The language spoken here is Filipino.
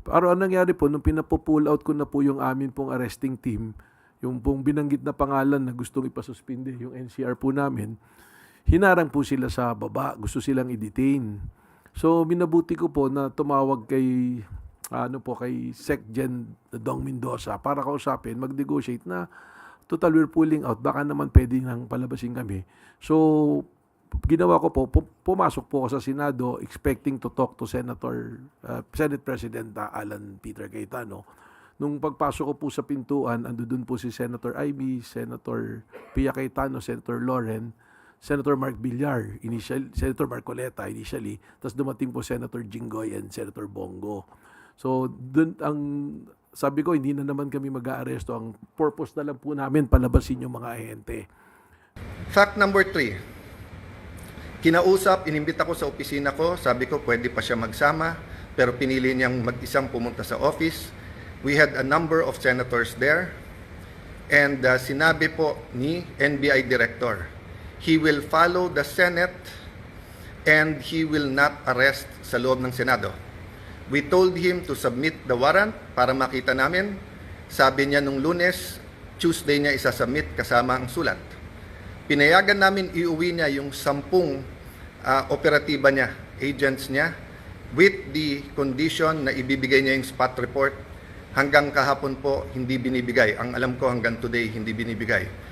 Pero ang nangyari po, nung pinapo-pull out ko na po yung amin pong arresting team, yung pong binanggit na pangalan na gustong ipasuspinde, yung NCR po namin, hinarang po sila sa baba, gusto silang i-detain. So, minabuti ko po na tumawag kay kay SecGen Dong Mendoza para kausapin, mag-negotiate na total we're pulling out, baka naman pwede nang palabasin kami. So, ginawa ko po, pumasok po ako sa Senado expecting to talk to Senate President Alan Peter Cayetano. Nung pagpasok ko po sa pintuan, ando dun po si Senator Ivy, Senator Pia Cayetano, Senator Loren, Senator Mark Villar, Senator Marcoleta initially, tapos dumating po Senator Jinggoy and Senator Bongo. So, dun ang sabi ko, hindi na naman kami mag-aaresto. Ang purpose na lang po namin, palabasin yung mga ahente. Fact number 3. Kinausap, inimbita ko sa opisina ko, sabi ko pwede pa siya magsama, pero pinili niyang mag-isang pumunta sa office. We had a number of senators there, and sinabi po ni NBI Director, he will follow the Senate and he will not arrest sa loob ng Senado. We told him to submit the warrant para makita namin. Sabi niya nung Lunes, Tuesday niya isasubmit kasama ang sulat. Pinayagan namin iuwi niya yung 10 operatiba niya, agents niya, with the condition na ibibigay niya yung spot report. Hanggang kahapon po, hindi binibigay. Ang alam ko hanggang today, hindi binibigay.